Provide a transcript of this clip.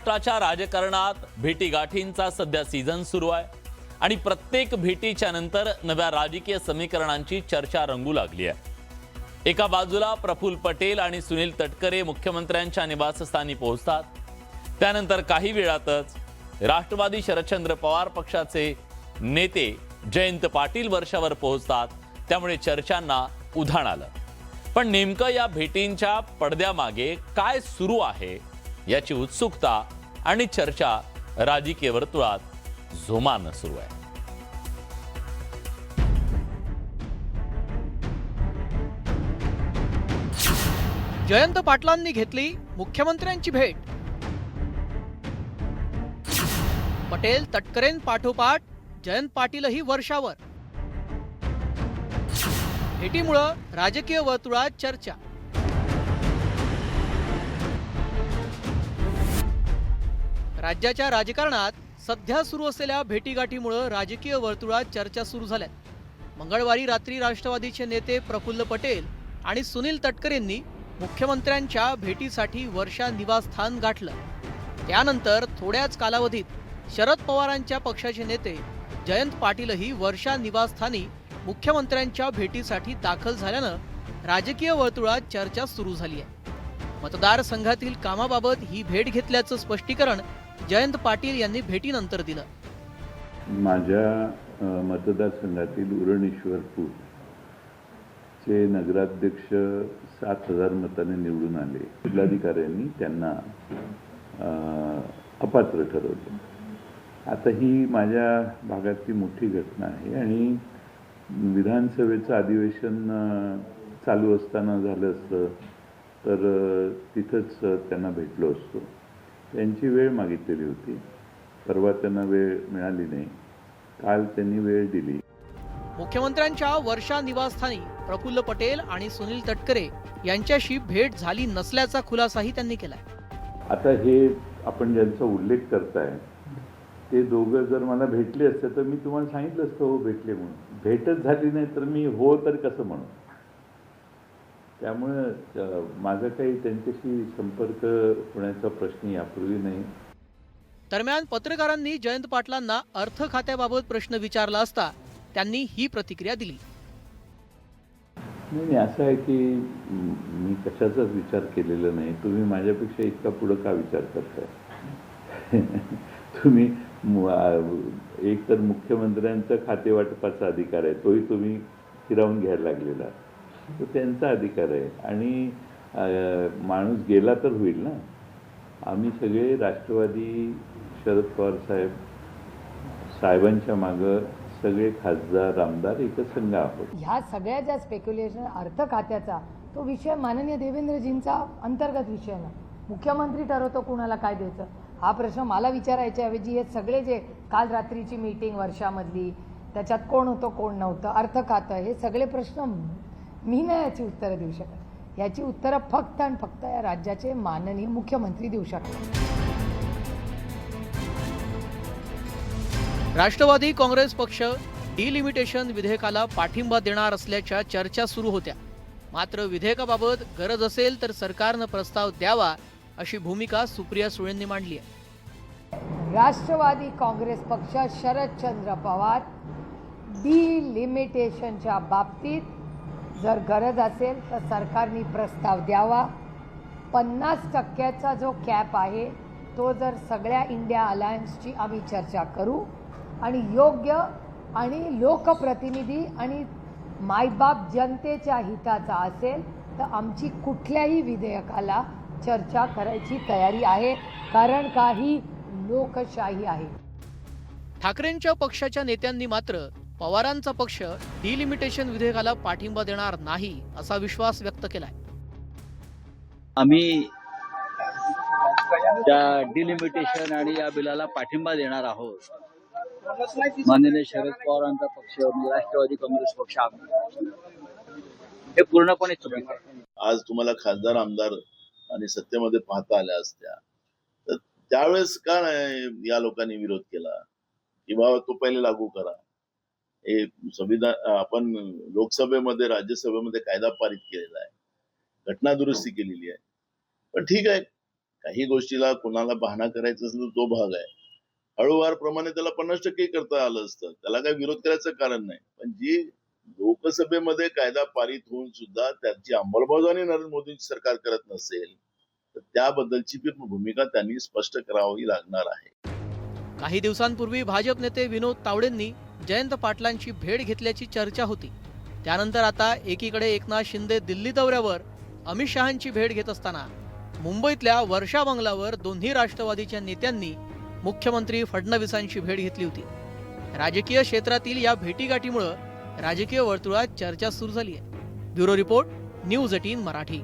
महाराष्ट्राच्या राजकारणात भेटीगाठींचा सध्या सीझन सुरू आहे आणि प्रत्येक भेटीच्या नंतर नव्या राजकीय समीकरणांची चर्चा रंगू लागली आहे। एका बाजूला प्रफुल्ल पटेल आणि सुनील तटकरे मुख्यमंत्र्यांच्या निवासस्थानी पोहोचतात, त्यानंतर काही वेळातच राष्ट्रवादी शरदचंद्र पवार पक्षाचे नेते जयंत पाटील वर्षावर पोहोचतात। त्यामुळे चर्चांना उधाण आलं। पण नेमकं या भेटींच्या पडद्यामागे काय सुरू आहे याची उत्सुकता आणि चर्चा राजकीय वर्तुळात जोमानं सुरू आहे। जयंत पाटलांनी घेतली मुख्यमंत्र्यांची भेट। पटेल तटकरेंपाठोपाठ जयंत पाटीलही वर्षावर। भेटीमुळे राजकीय वर्तुळात चर्चा। राज्याच्या राजकारणात सध्या सुरू असलेल्या भेटीगाठीमुळे राजकीय वर्तुळात चर्चा सुरू झाल्यात। मंगळवारी रात्री राष्ट्रवादीचे नेते प्रफुल्ल पटेल आणि सुनील तटकरेंनी मुख्यमंत्र्यांच्या भेटीसाठी वर्षा निवासस्थान गाठलं। त्यानंतर थोड्याच कालावधीत शरद पवारांच्या पक्षाचे नेते जयंत पाटीलही वर्षा निवासस्थानी मुख्यमंत्र्यांच्या भेटीसाठी दाखल झाल्यानं राजकीय वर्तुळात चर्चा सुरू झाली आहे। मतदारसंघातील कामाबाबत ही भेट घेतल्याचं स्पष्टीकरण जयंत पाटील यांनी भेटीनंतर दिलं। माझ्या मतदारसंघातील उरण ईश्वरपूर चे नगराध्यक्ष 7,000 मतांनी निवडून आले। जिल्हाधिकाऱ्यांनी त्यांना अपात्र ठरवले। आता ही माझ्या भागातली मोठी घटना आहे आणि विधानसभेचं अधिवेशन चालू असताना झालं असतं तर तिथंच त्यांना भेटलो असतो। त्यांची वेळ मागितलेली होती, परवा त्यांना वेळ मिळाली नाही, काल त्यांनी वेळ दिली। मुख्यमंत्र्यांच्या वर्षा निवासस्थानी प्रफुल्ल पटेल आणि सुनील तटकरे यांच्याशी भेट झाली नसल्याचा खुलासाही त्यांनी केलाय। आता हे आपण ज्यांचा उल्लेख करताय ते दोघं जर मला भेटले असते तर मी तुम्हाला सांगितलं असतं हो भेटले म्हणून। भेटच झाली नाही तर मी हो तर कसं म्हणू। त्यामुळे माझा काही त्यांच्याशी संपर्क होण्याचा प्रश्न यापूर्वी नाही। दरम्यान पत्रकारांनी जयंत पाटलांना अर्थ खात्याबाबत प्रश्न विचारला असता त्यांनी ही प्रतिक्रिया दिली। नाही, असं आहे की मी कशाचाच विचार केलेला नाही। तुम्ही माझ्यापेक्षा इतका पुढे का विचार करताय? तुम्ही एक तर मुख्यमंत्र्यांचा खातेवाटपाचा अधिकार आहे, तोही तुम्ही हिरावून घ्यायला लागलेला, तो त्यांचा अधिकार आहे आणि माणूस गेला तर होईल ना। आम्ही सगळे राष्ट्रवादी शरद पवार साहेबांच्या मागं सगळे खासदार आमदार एकच संघ आहोत। ह्या सगळ्या ज्या स्पेक्युलेशन अर्थ खात्याचा तो विषय माननीय देवेंद्रजींचा अंतर्गत विषय ना। मुख्यमंत्री ठरवतो कुणाला काय द्यायचं हा प्रश्न मला विचारायच्या ऐवजी हे सगळे जे काल रात्रीची मीटिंग वर्षामधली त्याच्यात कोण होतं कोण नव्हतं अर्थ खातं हे सगळे प्रश्न मी नाही याची उत्तरं देऊ शकत। याची उत्तरं फक्त आणि फक्त या राज्याचे माननीय मुख्यमंत्री देऊ शकतात। राष्ट्रवादी काँग्रेस पक्ष डिलिमिटेशन विधेयकाला पाठिंबा देणार असल्याच्या चर्चा सुरू होत्या। मात्र विधेयकाबाबत गरज असेल तर सरकारनं प्रस्ताव द्यावा अशी भूमिका सुप्रिया सुळेंनी मांडली आहे। राष्ट्रवादी काँग्रेस पक्ष शरदचंद्र पवार डिलिमिटेशनच्या बाबतीत जर गरज असेल तर सरकारने प्रस्ताव द्यावा। 50% जो कॅप आहे तो जर सगळ्या इंडिया अलायन्सची आम्ही चर्चा करू आणि योग्य आणि लोकप्रतिनिधी आणि मायबाप जनतेच्या हिताचा असेल तर आमची कुठल्याही विधेयकाला चर्चा करायची तयारी आहे, कारण काही लोकशाही आहे। ठाकरेंच्या पक्षाच्या नेत्यांनी मात्र पवारांचा पक्ष डिलिमिटेशन विधेयकाला पाठिंबा देणार नाही असा विश्वास व्यक्त केलाय। आम्ही त्या डिलिमिटेशन आणि या बिलाला पाठिंबा देणार आहोत। माननीय शरद पवारांचा पक्ष राष्ट्रवादी काँग्रेस पक्ष हे पूर्णपणे चुकीचं आहे। आज तुम्हाला खासदार आमदार आणि सत्तेमध्ये पाहता आल्या असत्या तर त्यावेळेस का नाही या लोकांनी विरोध केला की बाबा तो पहिले लागू करा। हे संविधान आपण लोकसभेमध्ये राज्यसभेमध्ये कायदा पारित केलेला आहे, घटना दुरुस्ती केलेली आहे, पण ठीक आहे काही गोष्टीला कुणाला बहाणा करायचा असेल तर तो भाग आहे. हळूवारप्रमाणे त्याला 50% करता आलं असतं, त्याला काही विरोध करायचं कारण नाही. पण जी लोकसभेमध्ये कायदा पारित होऊन सुद्धा त्याची अंमलबजावणी नरेंद्र मोदींची सरकार करत नसेल तर त्याबद्दलची भूमिका त्यांनी स्पष्ट करावी लागणार आहे. काही दिवसांपूर्वी भाजप नेते विनोद तावडेंनी जयंत पाटलांची भेट घेतल्याची चर्चा होती. त्यानंतर आता एकीकडे एकनाथ शिंदे दिल्ली दौऱ्यावर अमित शहांची भेट घेत असताना मुंबईतल्या वर्षा बंगल्यावर दोन्ही राष्ट्रवादीच्या नेत्यांनी मुख्यमंत्री फडणवीसांची भेट घेतली होती. राजकीय क्षेत्रातील या भेटीगाठीमुळे राजकीय वर्तुळात चर्चा सुरू झाली आहे. Bureau report, news 18 Marathi.